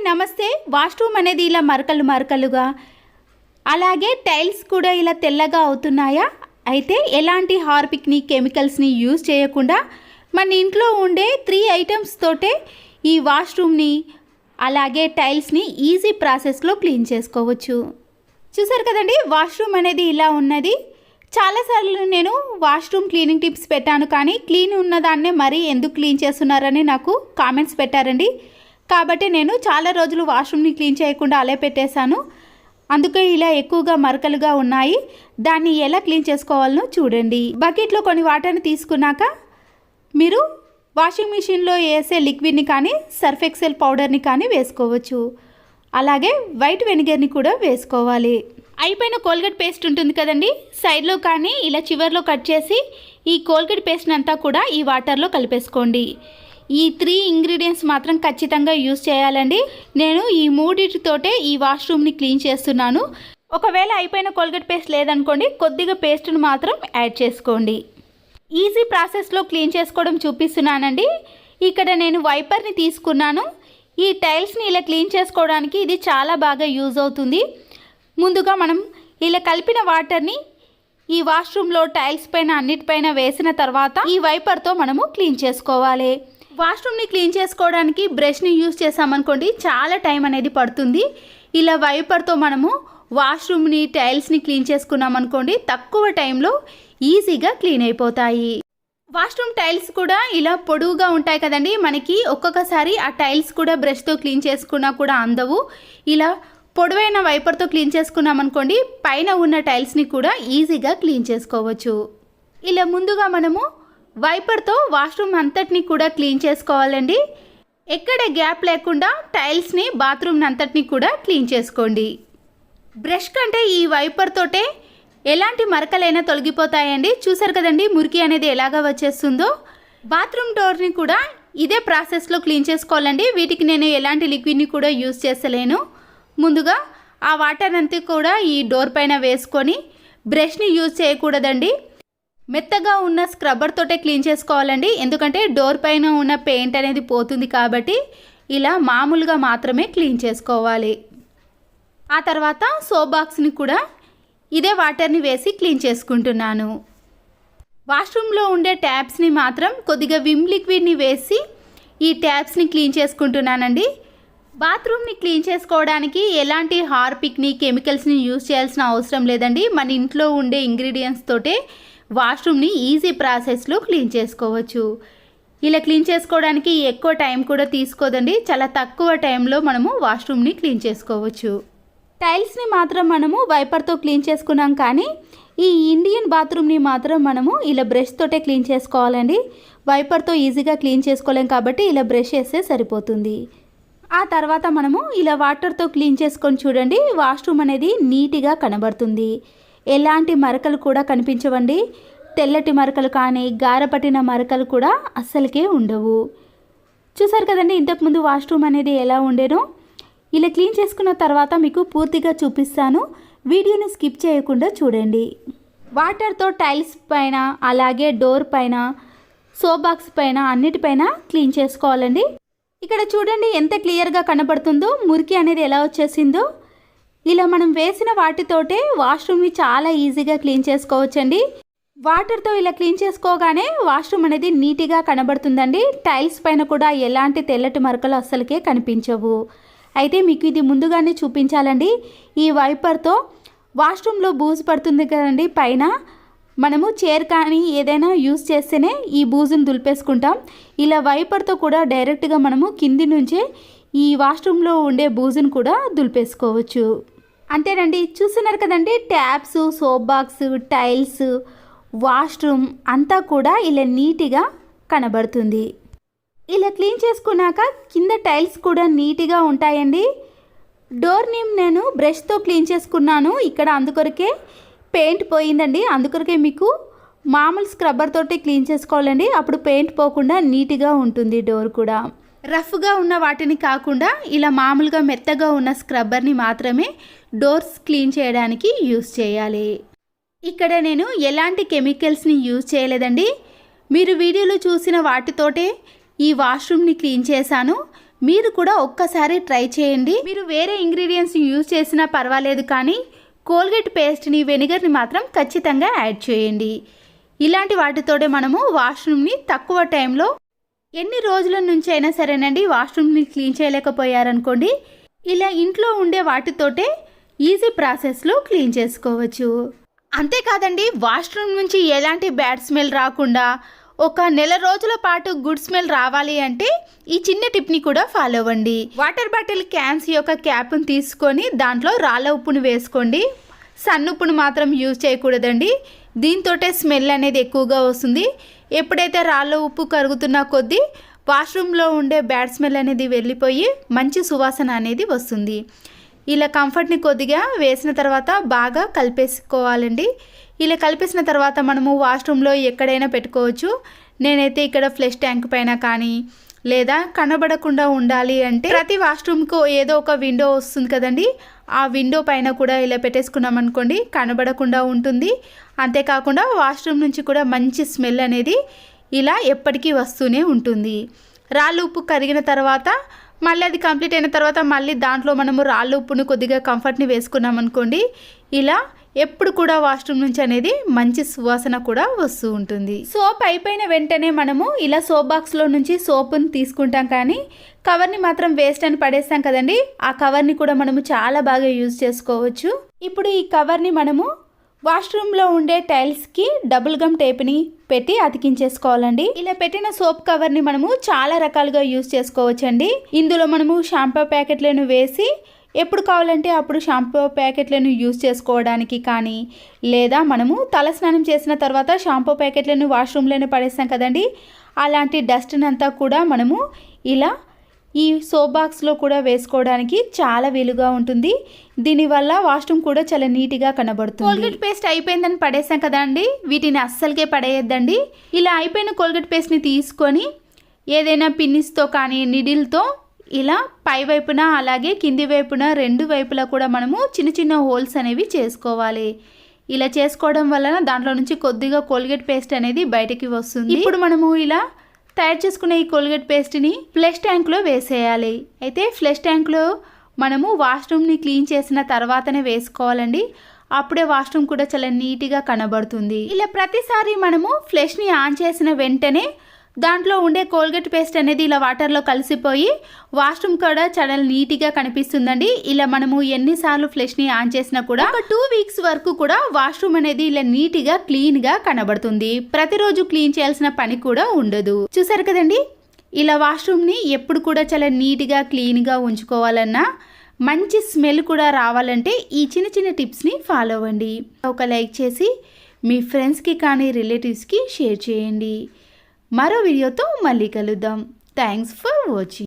నమస్తే. వాష్రూమ్ అనేది ఇలా మరకలు మరకలుగా, అలాగే టైల్స్ కూడా ఇలా తెల్లగా అవుతున్నాయా? అయితే ఎలాంటి హార్పిక్ని కెమికల్స్ని యూజ్ చేయకుండా మన ఇంట్లో ఉండే 3 ఐటమ్స్ తోటే ఈ వాష్రూమ్ని అలాగే టైల్స్ని ఈజీ ప్రాసెస్లో క్లీన్ చేసుకోవచ్చు. చూసారు కదండి, వాష్రూమ్ అనేది ఇలా ఉన్నది. చాలాసార్లు నేను వాష్రూమ్ క్లీనింగ్ టిప్స్ పెట్టాను, కానీ క్లీన్ ఉన్నదాన్నే మరీ ఎందుకు క్లీన్ చేస్తున్నారని నాకు కామెంట్స్ పెట్టారండి. కాబట్టి నేను చాలా రోజులు వాష్రూమ్ని క్లీన్ చేయకుండా అలా పెట్టేశాను. అందుకే ఇలా ఎక్కువగా మరకలుగా ఉన్నాయి. దాన్ని ఎలా క్లీన్ చేసుకోవాలనో చూడండి. బకెట్లో కొన్ని వాటర్ని తీసుకున్నాక మీరు వాషింగ్ మిషన్లో వేసే లిక్విడ్ని కానీ సర్ఫ్ ఎక్సెల్ పౌడర్ని కానీ వేసుకోవచ్చు. అలాగే వైట్ వెనిగర్ని కూడా వేసుకోవాలి. అయిపోయిన కోల్గేట్ పేస్ట్ ఉంటుంది కదండి, సైడ్లో కానీ ఇలా చివర్లో కట్ చేసి ఈ కోల్గేట్ పేస్ట్ని అంతా కూడా ఈ వాటర్లో కలిపేసుకోండి. ఈ 3 ఇంగ్రీడియంట్స్ మాత్రం ఖచ్చితంగా యూజ్ చేయాలండి. నేను ఈ మూడిటితోటే ఈ వాష్రూమ్ని క్లీన్ చేస్తున్నాను. ఒకవేళ అయిపోయిన కోల్గేట్ పేస్ట్ లేదనుకోండి, కొద్దిగా పేస్ట్ను మాత్రం యాడ్ చేసుకోండి. ఈజీ ప్రాసెస్లో క్లీన్ చేసుకోవడం చూపిస్తున్నానండి. ఇక్కడ నేను వైపర్ని తీసుకున్నాను. ఈ టైల్స్ని ఇలా క్లీన్ చేసుకోవడానికి ఇది చాలా బాగా యూజ్ అవుతుంది. ముందుగా మనం ఇలా కలిపిన వాటర్ని ఈ వాష్రూమ్లో టైల్స్ పైన అన్నిటిపైన వేసిన తర్వాత ఈ వైపర్తో మనము క్లీన్ చేసుకోవాలి. వాష్రూమ్ని క్లీన్ చేసుకోవడానికి బ్రష్ని యూజ్ చేసామనుకోండి, చాలా టైం అనేది పడుతుంది. ఇలా వైపర్తో మనము వాష్రూమ్ని టైల్స్ని క్లీన్ చేసుకున్నామనుకోండి, తక్కువ టైంలో ఈజీగా క్లీన్ అయిపోతాయి. వాష్రూమ్ టైల్స్ కూడా ఇలా పొడవుగా ఉంటాయి కదండి, మనకి ఒక్కొక్కసారి ఆ టైల్స్ కూడా బ్రష్తో క్లీన్ చేసుకున్నా కూడా అందవు. ఇలా పొడవైన వైపర్తో క్లీన్ చేసుకున్నామనుకోండి, పైన ఉన్న టైల్స్ని కూడా ఈజీగా క్లీన్ చేసుకోవచ్చు. ఇలా ముందుగా మనము వైపర్తో వాష్రూమ్ అంతటిని కూడా క్లీన్ చేసుకోవాలండి. ఎక్కడ గ్యాప్ లేకుండా టైల్స్ని బాత్రూమ్ అంతటిని కూడా క్లీన్ చేసుకోండి. బ్రష్ కంటే ఈ వైపర్ తోటే ఎలాంటి మరకలైనా తొలగిపోతాయండి. చూసారు కదండి, మురికి అనేది ఎలాగా వచ్చేస్తుందో. బాత్రూమ్ డోర్ని కూడా ఇదే ప్రాసెస్లో క్లీన్ చేసుకోవాలండి. వీటికి నేను ఎలాంటి లిక్విడ్ని కూడా యూజ్ చేస్తలేను. ముందుగా ఆ వాటర్ అంతా కూడా ఈ డోర్ పైన వేసుకొని బ్రష్ని యూజ్ చేయకూడదండి. మెత్తగా ఉన్న స్క్రబ్బర్ తోటే క్లీన్ చేసుకోవాలండి. ఎందుకంటే డోర్ పైన ఉన్న పెయింట్ అనేది పోతుంది కాబట్టి ఇలా మామూలుగా మాత్రమే క్లీన్ చేసుకోవాలి. ఆ తర్వాత సోప్ బాక్స్ని కూడా ఇదే వాటర్ని వేసి క్లీన్ చేసుకుంటున్నాను. వాష్రూమ్లో ఉండే ట్యాప్స్ని మాత్రం కొద్దిగా విమ్ లిక్విడ్ని వేసి ఈ ట్యాప్స్ని క్లీన్ చేసుకుంటున్నానండి. బాత్రూమ్ని క్లీన్ చేసుకోవడానికి ఎలాంటి హార్పిక్ని కెమికల్స్ని యూజ్ చేయాల్సిన అవసరం లేదండి. మన ఇంట్లో ఉండే ఇంగ్రీడియంట్స్ తోటే వాష్రూమ్ని ఈజీ ప్రాసెస్లో క్లీన్ చేసుకోవచ్చు. ఇలా క్లీన్ చేసుకోవడానికి ఎక్కువ టైం కూడా తీసుకోదండి. చాలా తక్కువ టైంలో మనము వాష్రూమ్ని క్లీన్ చేసుకోవచ్చు. టైల్స్ని మాత్రం మనము వైపర్తో క్లీన్ చేసుకున్నాం, కానీ ఈ ఇండియన్ బాత్రూమ్ని మాత్రం మనము ఇలా బ్రష్ తోటే క్లీన్ చేసుకోవాలండి. వైపర్తో ఈజీగా క్లీన్ చేసుకోలేం కాబట్టి ఇలా బ్రష్ చేస్తే సరిపోతుంది. ఆ తర్వాత మనము ఇలా వాటర్తో క్లీన్ చేసుకొని చూడండి, వాష్రూమ్ అనేది నీట్గా కనబడుతుంది. ఎలాంటి మరకలు కూడా కనిపించవండి. తెల్లటి మరకలు కానీ గారపట్టిన మరకలు కూడా అస్సలకే ఉండవు. చూసారు కదండి, ఇంతకుముందు వాష్రూమ్ అనేది ఎలా ఉండేనో. ఇలా క్లీన్ చేసుకున్న తర్వాత మీకు పూర్తిగా చూపిస్తాను. వీడియోని స్కిప్ చేయకుండా చూడండి. వాటర్తో టైల్స్ పైన, అలాగే డోర్ పైన, సోప్ బాక్స్ పైన అన్నిటిపైన క్లీన్ చేసుకోవాలండి. ఇక్కడ చూడండి ఎంత క్లియర్గా కనబడుతుందో, మురికి అనేది ఎలా వచ్చేసిందో. ఇలా మనం వేసిన వాటితోటే వాష్రూమ్ని చాలా ఈజీగా క్లీన్ చేసుకోవచ్చండి. వాటర్తో ఇలా క్లీన్ చేసుకోగానే వాష్రూమ్ అనేది నీట్గా కనబడుతుందండి. టైల్స్ పైన కూడా ఎలాంటి తెల్లటి మరకలు అస్సలకే కనిపించవు. అయితే మీకు ఇది ముందుగానే చూపించాలండి. ఈ వైపర్తో వాష్రూమ్లో బూజు పడుతుంది కదండి పైన, మనము చైర్ కానీ ఏదైనా యూజ్ చేస్తేనే ఈ బూజును దులిపేసుకుంటాం. ఇలా వైపర్తో కూడా డైరెక్ట్గా మనము కింది నుంచే ఈ వాష్రూమ్లో ఉండే బూజును కూడా దులిపేసుకోవచ్చు. అంతేనండి, చూస్తున్నారు కదండి, taps, soap box, tiles, washroom అంతా కూడా ఇలా నీట్గా కనబడుతుంది. ఇలా క్లీన్ చేసుకున్నాక కింద టైల్స్ కూడా నీట్గా ఉంటాయండి. డోర్ని నేను బ్రష్తో క్లీన్ చేసుకున్నాను. ఇక్కడ అందుకొరకే పెయింట్ పోయిందండి. అందుకొరకే మీకు మామూలు స్క్రబ్బర్ తోటి క్లీన్ చేసుకోవాలండి. అప్పుడు పెయింట్ పోకుండా నీట్గా ఉంటుంది డోర్ కూడా. రఫ్గా ఉన్న వాటిని కాకుండా ఇలా మామూలుగా మెత్తగా ఉన్న స్క్రబ్బర్ని మాత్రమే డోర్స్ క్లీన్ చేయడానికి యూజ్ చేయాలి. ఇక్కడ నేను ఎలాంటి కెమికల్స్ని యూజ్ చేయలేదండి. మీరు వీడియోలో చూసిన వాటితోటే ఈ వాష్రూమ్ని క్లీన్ చేశాను. మీరు కూడా ఒక్కసారి ట్రై చేయండి. మీరు వేరే ఇంగ్రీడియంట్స్ యూజ్ చేసినా పర్వాలేదు, కానీ కోల్గేట్ పేస్ట్ని, వెనిగర్ని మాత్రం ఖచ్చితంగా యాడ్ చేయండి. ఇలాంటి వాటితోనే మనము వాష్రూమ్ని తక్కువ టైంలో ఎన్ని రోజుల నుంచి అయినా సరేనండి వాష్రూమ్ని క్లీన్ చేయలేకపోయారనుకోండి, ఇలా ఇంట్లో ఉండే వాటితోటే ఈజీ ప్రాసెస్లో క్లీన్ చేసుకోవచ్చు. అంతేకాదండి, వాష్రూమ్ నుంచి ఎలాంటి బ్యాడ్ స్మెల్ రాకుండా ఒక నెల రోజుల పాటు గుడ్ స్మెల్ రావాలి అంటే ఈ చిన్న టిప్ని కూడా ఫాలో అవ్వండి. వాటర్ బాటిల్ క్యాన్స్ యొక్క క్యాప్ను తీసుకొని దాంట్లో రాళ్ళ ఉప్పును వేసుకోండి. సన్నుప్పును మాత్రం యూజ్ చేయకూడదండి, దీంతోటే స్మెల్ అనేది ఎక్కువగా వస్తుంది. ఎప్పుడైతే రాళ్ళ ఉప్పు కరుగుతున్న కొద్దీ వాష్రూమ్లో ఉండే బ్యాడ్ స్మెల్ అనేది వెళ్ళిపోయి మంచి సువాసన అనేది వస్తుంది. ఇలా కంఫర్ట్ని కొద్దిగా వేసిన తర్వాత బాగా కలిపేసుకోవాలండి. ఇలా కలిపేసిన తర్వాత మనము వాష్రూమ్లో ఎక్కడైనా పెట్టుకోవచ్చు. నేనైతే ఇక్కడ ఫ్లష్ ట్యాంక్ పైన కానీ, లేదా కనబడకుండా ఉండాలి అంటే ప్రతి వాష్రూమ్కు ఏదో ఒక విండో వస్తుంది కదండి, ఆ విండో పైన కూడా ఇలా పెట్టేసుకున్నాం అనుకోండి, కనబడకుండా ఉంటుంది. అంతేకాకుండా వాష్రూమ్ నుంచి కూడా మంచి స్మెల్ అనేది ఇలా ఎప్పటికీ వస్తూనే ఉంటుంది. రాళ్ళు ఉప్పు కరిగిన తర్వాత మళ్ళీ అది కంప్లీట్ అయిన తర్వాత మళ్ళీ దాంట్లో మనము రాళ్ళ ఉప్పును కొద్దిగా కంఫర్ట్ని వేసుకున్నాం అనుకోండి, ఇలా ఎప్పుడు కూడా వాష్రూమ్ నుంచి అనేది మంచి సువాసన కూడా వస్తూ ఉంటుంది. సోప్ అయిపోయిన వెంటనే మనము ఇలా సోప్ బాక్స్లో నుంచి సోప్ని తీసుకుంటాం, కానీ కవర్ని మాత్రం వేస్ట్ అని పడేస్తాం కదండి, ఆ కవర్ని కూడా మనము చాలా బాగా యూజ్ చేసుకోవచ్చు. ఇప్పుడు ఈ కవర్ని మనము వాష్రూమ్లో ఉండే టైల్స్కి డబుల్ గమ్ టేప్ని పెట్టి అతికించేసుకోవాలండి. ఇలా పెట్టిన సోప్ కవర్ని మనము చాలా రకాలుగా యూజ్ చేసుకోవచ్చండి. ఇందులో మనము షాంపూ ప్యాకెట్లను వేసి ఎప్పుడు కావాలంటే అప్పుడు షాంపూ ప్యాకెట్లను యూజ్ చేసుకోవడానికి కానీ, లేదా మనము తలస్నానం చేసిన తర్వాత షాంపూ ప్యాకెట్లను వాష్రూమ్లోనే పడేస్తాం కదండి, అలాంటి డస్ట్ని అంతా కూడా మనము ఇలా ఈ సోప్ బాక్స్లో కూడా వేసుకోవడానికి చాలా వీలుగా ఉంటుంది. దీనివల్ల వాష్రూమ్ కూడా చాలా నీట్గా కనబడుతుంది. కోల్గేట్ పేస్ట్ అయిపోయిందని పడేసాం కదండి, వీటిని అస్సలకే పడేయద్దండి. ఇలా అయిపోయిన కోల్గేట్ పేస్ట్ని తీసుకొని ఏదైనా పిన్నిస్తో కానీ నిడిల్తో ఇలా పై వైపున అలాగే కింది వైపున రెండు వైపులా కూడా మనము చిన్న చిన్న హోల్స్ అనేవి చేసుకోవాలి. ఇలా చేసుకోవడం వలన దాంట్లో నుంచి కొద్దిగా కోల్గేట్ పేస్ట్ అనేది బయటికి వస్తుంది. ఇప్పుడు మనము ఇలా తయారు చేసుకున్న ఈ కోల్గేట్ పేస్ట్ని ఫ్లష్ ట్యాంక్లో వేసేయాలి. అయితే ఫ్లష్ ట్యాంక్లో మనము వాష్రూమ్ని క్లీన్ చేసిన తర్వాతనే వేసుకోవాలండి, అప్పుడే వాష్రూమ్ కూడా చాలా నీట్గా కనబడుతుంది. ఇలా ప్రతిసారి మనము ఫ్లష్ని ఆన్ చేసిన వెంటనే దాంట్లో ఉండే కోల్గేట్ పేస్ట్ అనేది ఇలా వాటర్లో కలిసిపోయి వాష్రూమ్ కూడా చాలా నీట్గా కనిపిస్తుందండి. ఇలా మనము ఎన్నిసార్లు ఫ్లష్ని ఆన్ చేసినా కూడా ఒక 2 వీక్స్ వరకు కూడా వాష్రూమ్ అనేది ఇలా నీట్గా క్లీన్గా కనబడుతుంది. ప్రతిరోజు క్లీన్ చేయాల్సిన పని కూడా ఉండదు. చూసారు కదండి, ఇలా వాష్రూమ్ని ఎప్పుడు కూడా చాలా నీట్గా క్లీన్గా ఉంచుకోవాలన్నా, మంచి స్మెల్ కూడా రావాలంటే ఈ చిన్న చిన్న టిప్స్ని ఫాలో అవ్వండి. ఒక లైక్ చేసి మీ ఫ్రెండ్స్కి కానీ రిలేటివ్స్కి షేర్ చేయండి. మరో వీడియోతో మళ్ళీ కలుద్దాం. Thanks for watching.